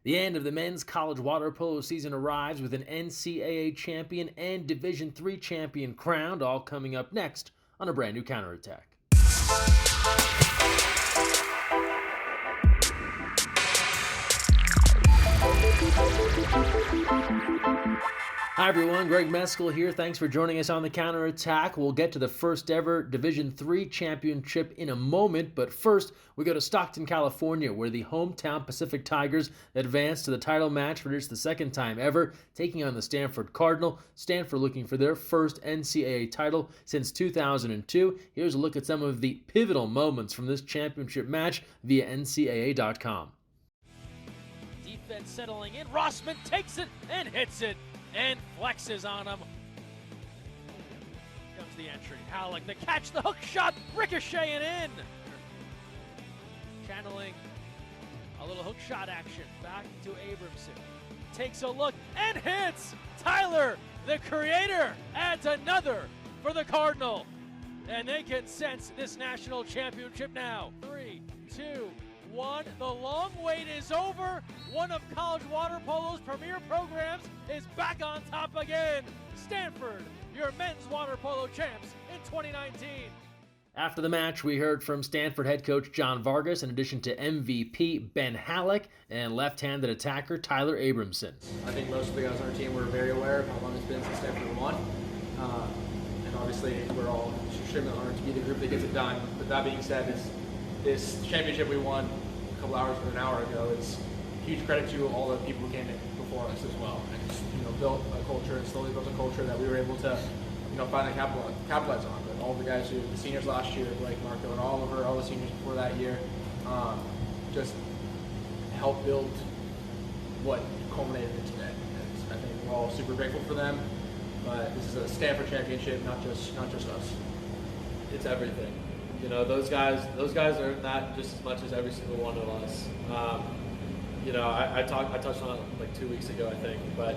The end of the men's college water polo season arrives with an NCAA champion and Division III champion crowned, all coming up next on a brand new counterattack. Hi everyone, Greg Mescall here. Thanks for joining us on the counterattack. We'll get to the first ever Division III championship in a moment, but first we go to Stockton, California, where the hometown Pacific Tigers advanced to the title match for just the second time ever, taking on the Stanford Cardinal. Stanford looking for their first NCAA title since 2002. Here's a look at some of the pivotal moments from this championship match via NCAA.com. Defense settling in. Rossman takes it and hits it and flexes on him. Comes the entry. Halleck, the catch, the hook shot, ricocheting in. Channeling a little hook shot action back to Abramson. Takes a look and hits. Tyler, the creator, adds another for the Cardinal. And they can sense this national championship now. 3, 2, 1. The long wait is over. One of college water polo's premier programs is back on top again. Stanford, your men's water polo champs in 2019. After the match, we heard from Stanford head coach John Vargas in addition to MVP Ben Halleck and left-handed attacker Tyler Abramson. I think most of the guys on our team were very aware of how long it's been since Stanford won. And obviously, we're all extremely honored to be the group that gets it done. But that being said, this championship we won a couple hours or an hour ago is huge credit to all the people who came in before us as well, and just, built a culture and slowly built a culture that we were able to finally capitalize on. But all the guys the seniors last year, Blake, Marco, and Oliver, all the seniors before that year, just helped build what culminated in today. And I think we're all super grateful for them. But this is a Stanford championship, not just us. It's everything. Those guys earn that just as much as every single one of us. I touched on it like 2 weeks ago, I think, but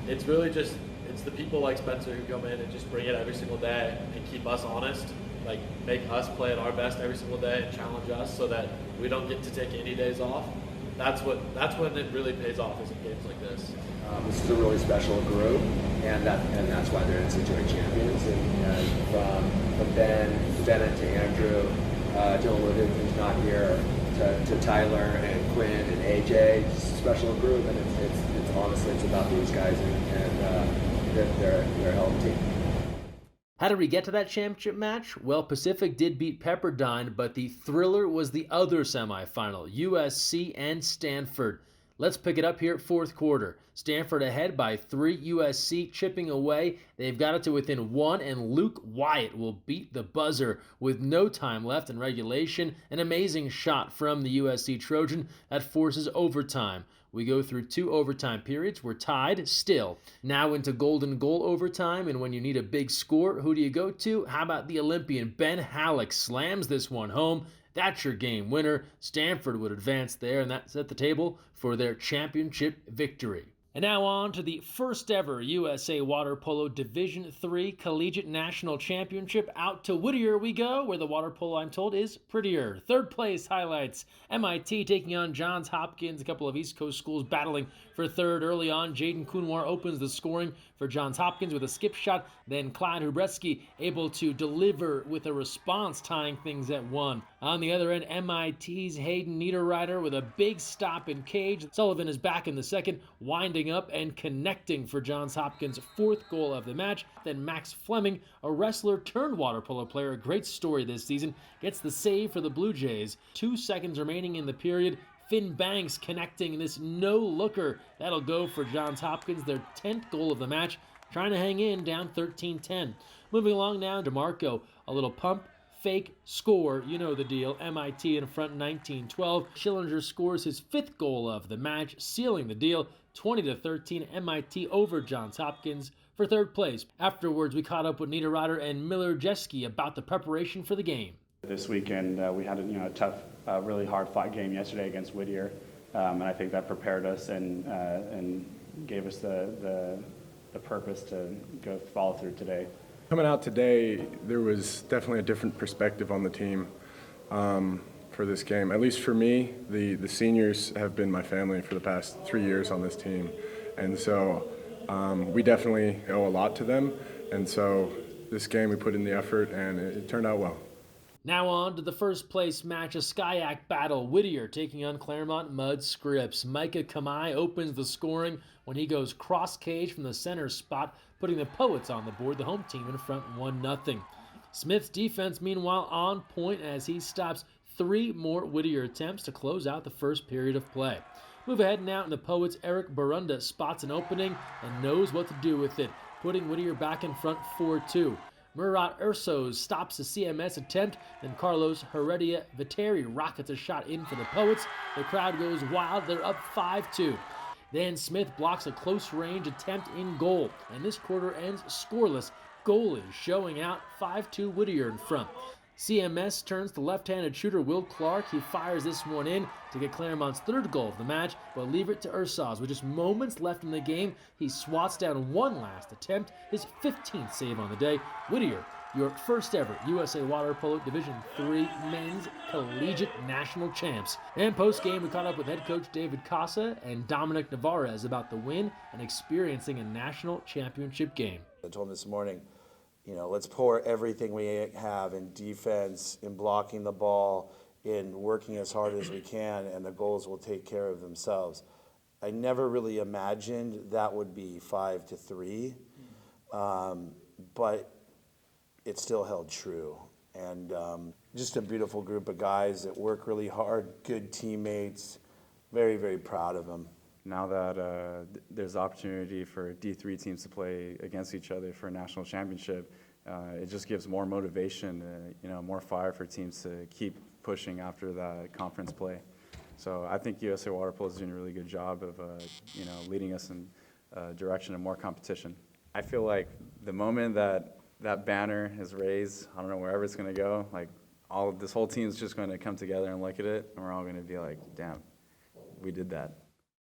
it's really just, it's the people like Spencer who come in and just bring it every single day and keep us honest, like make us play at our best every single day and challenge us so that we don't get to take any days off. That's when it really pays off, is in games like this. This is a really special group, and that's why they're NCAA champions. And from Ben and to Andrew, Dylan Woodard, who's not here, to Tyler and Quinn and AJ, it's a special group, and it's honestly it's about these guys and they're a hell of a team. How did we get to that championship match? Well, Pacific did beat Pepperdine, but the thriller was the other semifinal, USC and Stanford. Let's pick it up here at fourth quarter. Stanford ahead by 3, USC chipping away. They've got it to within 1, and Luke Wyatt will beat the buzzer with no time left in regulation. An amazing shot from the USC Trojan that forces overtime. We go through 2 overtime periods. We're tied still. Now into golden goal overtime, and when you need a big score, who do you go to? How about the Olympian Ben Halleck slams this one home. That's your game winner. Stanford would advance there, and that set the table for their championship victory. And now on to the first ever USA Water Polo Division III Collegiate National Championship. Out to Whittier we go, where the water polo, I'm told, is prettier. Third place highlights MIT taking on Johns Hopkins. A couple of East Coast schools battling for third early on. Jaden Kunwar opens the scoring for Johns Hopkins with a skip shot. Then Clyde Hubreski able to deliver with a response, tying things at 1. On the other end, MIT's Hayden Niederreiter with a big stop in cage. Sullivan is back in the second, winding up and connecting for Johns Hopkins' 4th goal of the match. Then Max Fleming, a wrestler turned water polo player, a great story this season, gets the save for the Blue Jays. 2 seconds remaining in the period. Finn Banks connecting this no-looker. That'll go for Johns Hopkins, their 10th goal of the match, trying to hang in down 13-10. Moving along now, DeMarco, a little pump, fake, score, you know the deal. MIT in front 19-12. Schillinger scores his 5th goal of the match, sealing the deal. 20-13, MIT over Johns Hopkins for third place. Afterwards, we caught up with Niederreiter and Miller Jeske about the preparation for the game. This weekend, we had a tough, really hard-fought game yesterday against Whittier, and I think that prepared us and gave us the purpose to go follow through today. Coming out today, there was definitely a different perspective on the team. For for this game. At least for me, the seniors have been my family for the past 3 years on this team. And so we definitely owe a lot to them. And so this game we put in the effort and it turned out well. Now on to the first place match, a Skyac battle. Whittier taking on Claremont Mud Scripps. Micah Kamai opens the scoring when he goes cross cage from the center spot, putting the Poets on the board, the home team in front 1-0. Smith's defense, meanwhile, on point as he stops 3 more Whittier attempts to close out the first period of play. Move ahead now, and the Poets' Eric Barunda spots an opening and knows what to do with it, putting Whittier back in front 4-2. Murat Ursos stops a CMS attempt, then Carlos Heredia Viteri rockets a shot in for the Poets. The crowd goes wild, they're up 5-2. Then Smith blocks a close-range attempt in goal, and this quarter ends scoreless. Goalies showing out, 5-2 Whittier in front. CMS turns to left-handed shooter Will Clark. He fires this one in to get Claremont's 3rd goal of the match, but leave it to Ursos. With just moments left in the game, he swats down one last attempt, his 15th save on the day. Whittier, your first ever USA Water Polo Division III Men's Collegiate National Champs. And post-game, we caught up with head coach David Casa and Dominic Navarez about the win and experiencing a national championship game. I told him this morning, let's pour everything we have in defense, in blocking the ball, in working as hard as we can, and the goals will take care of themselves. I never really imagined that would be 5-3, but it still held true. And just a beautiful group of guys that work really hard, good teammates, very, very proud of them. Now that there's opportunity for D3 teams to play against each other for a national championship, it just gives more motivation, more fire for teams to keep pushing after that conference play. So I think USA Water Polo is doing a really good job of, leading us in a direction of more competition. I feel like the moment that banner is raised, I don't know, wherever it's going to go, like this whole team is just going to come together and look at it, and we're all going to be like, damn, we did that.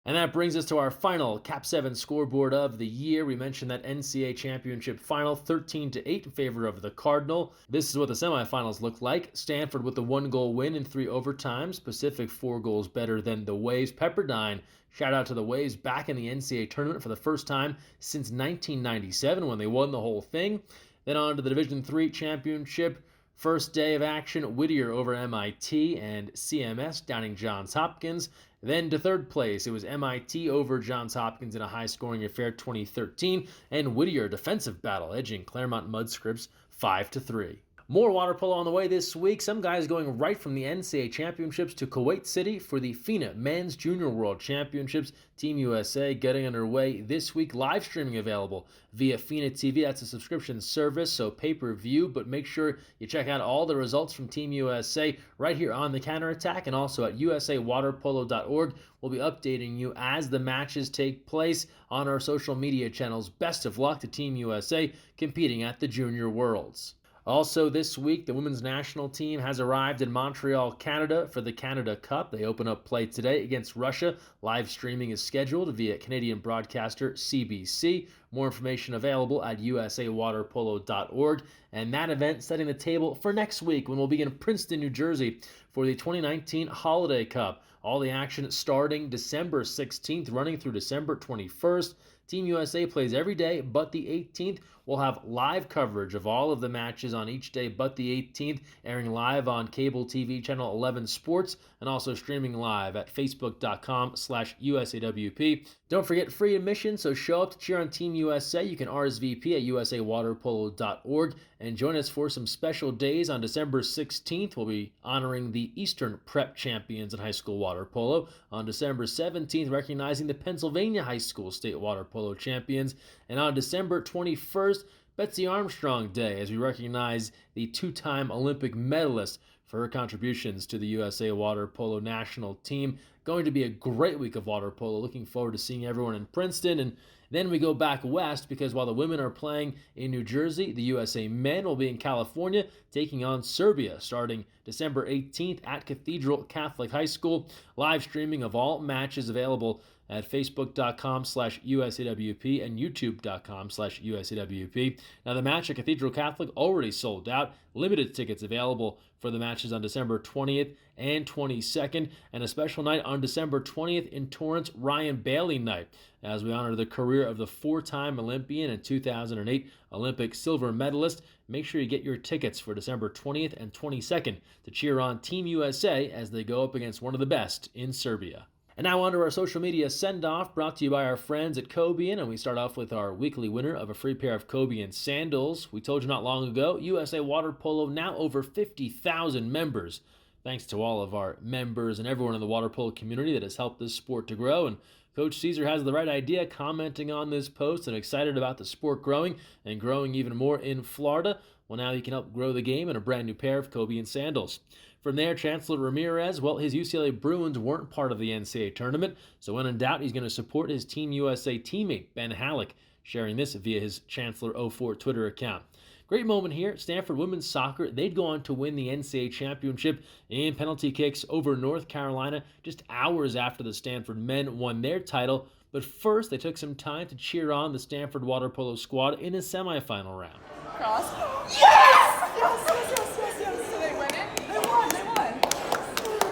And that brings us to our final Cap 7 scoreboard of the year. We mentioned that NCAA Championship final, 13-8 in favor of the Cardinal. This is what the semifinals look like. Stanford with the 1-goal win in 3 overtimes. Pacific 4 goals better than the Waves. Pepperdine, shout out to the Waves, back in the NCAA tournament for the first time since 1997 when they won the whole thing. Then on to the Division III Championship. First day of action, Whittier over MIT and CMS downing Johns Hopkins. Then to 3rd place, it was MIT over Johns Hopkins in a high-scoring affair 2013, and Whittier defensive battle edging Claremont Mud Scripps 5-3. More water polo on the way this week. Some guys going right from the NCAA Championships to Kuwait City for the FINA Men's Junior World Championships. Team USA getting underway this week. Live streaming available via FINA TV. That's a subscription service, so pay-per-view, but make sure you check out all the results from Team USA right here on the Counterattack and also at usawaterpolo.org. We'll be updating you as the matches take place on our social media channels. Best of luck to Team USA competing at the Junior Worlds. Also this week, the women's national team has arrived in Montreal, Canada for the Canada Cup. They open up play today against Russia. Live streaming is scheduled via Canadian broadcaster CBC. More information available at usawaterpolo.org. And that event setting the table for next week when we'll be in Princeton, New Jersey for the 2019 Holiday Cup. All the action starting December 16th, running through December 21st. Team USA plays every day but the 18th. We'll have live coverage of all of the matches on each day but the 18th, airing live on cable TV channel 11 Sports and also streaming live at facebook.com/USAWP. Don't forget free admission, so show up to cheer on Team USA. You can RSVP at usawaterpolo.org and join us for some special days on December 16th. We'll be honoring the Eastern Prep champions in high school water polo. On December 17th, recognizing the Pennsylvania High School State Water Polo champions. And on December 21st, Betsy Armstrong Day, as we recognize the 2-time Olympic medalist for her contributions to the USA Water Polo national team. Going to be a great week of water polo. Looking forward to seeing everyone in Princeton. And then we go back west because while the women are playing in New Jersey, the USA men will be in California taking on Serbia starting December 18th at Cathedral Catholic High School. Live streaming of all matches available at facebook.com/USAWP and youtube.com/USAWP. Now, the match at Cathedral Catholic already sold out. Limited tickets available for the matches on December 20th and 22nd, and a special night on December 20th in Torrance, Ryan Bailey night, as we honor the career of the four-time Olympian and 2008 Olympic silver medalist. Make sure you get your tickets for December 20th and 22nd to cheer on Team USA as they go up against one of the best in Serbia. And now on to our social media send-off, brought to you by our friends at Cobian, and we start off with our weekly winner of a free pair of Cobian sandals. We told you not long ago, USA Water Polo now over 50,000 members. Thanks to all of our members and everyone in the water polo community that has helped this sport to grow. And Coach Caesar has the right idea commenting on this post and excited about the sport growing and growing even more in Florida. Well, now he can help grow the game in a brand new pair of Cobian sandals. From there, Chancellor Ramirez, well, his UCLA Bruins weren't part of the NCAA tournament, so when in doubt, he's going to support his Team USA teammate, Ben Halleck, sharing this via his Chancellor04 Twitter account. Great moment here. Stanford women's soccer, they'd go on to win the NCAA championship in penalty kicks over North Carolina just hours after the Stanford men won their title. But first, they took some time to cheer on the Stanford water polo squad in a semifinal round. Cross. Yes! Yes, yes, yes, yes, yes. So they win it? They won.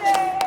Yay!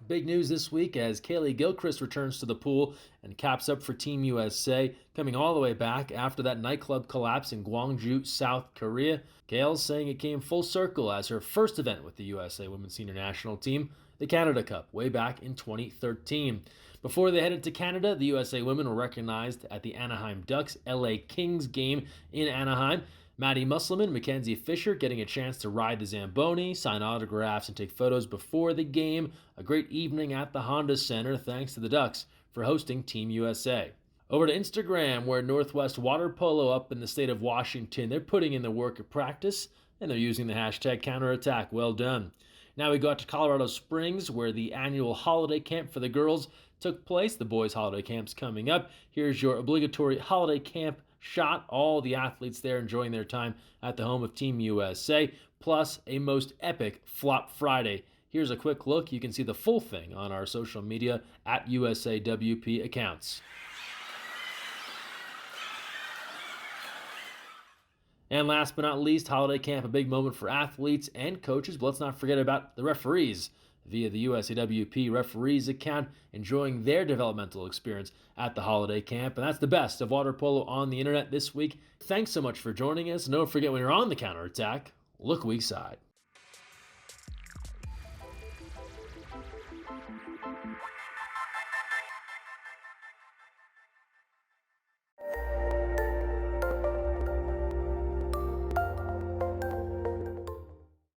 Big news this week as Kaylee Gilchrist returns to the pool and caps up for Team USA, coming all the way back after that nightclub collapse in Gwangju, South Korea. Kayle's saying it came full circle as her first event with the USA Women's Senior National Team, the Canada Cup, way back in 2013. Before they headed to Canada, the USA women were recognized at the Anaheim Ducks LA Kings game in Anaheim. Maddie Musselman and Mackenzie Fisher getting a chance to ride the Zamboni, sign autographs, and take photos before the game. A great evening at the Honda Center, thanks to the Ducks for hosting Team USA. Over to Instagram, where Northwest Water Polo up in the state of Washington, they're putting in the work of practice, and they're using the hashtag counterattack. Well done. Now we go out to Colorado Springs, where the annual holiday camp for the girls took place. The boys' holiday camp's coming up. Here's your obligatory holiday camp shot. All the athletes there enjoying their time at the home of Team USA, plus a most epic Flop Friday. Here's a quick look. You can see the full thing on our social media at USAWP accounts. And last but not least, holiday camp, a big moment for athletes and coaches. But let's not forget about the referees via the USAWP referees account, enjoying their developmental experience at the holiday camp. And that's the best of water polo on the internet this week. Thanks so much for joining us. And don't forget, when you're on the counterattack, look weak side.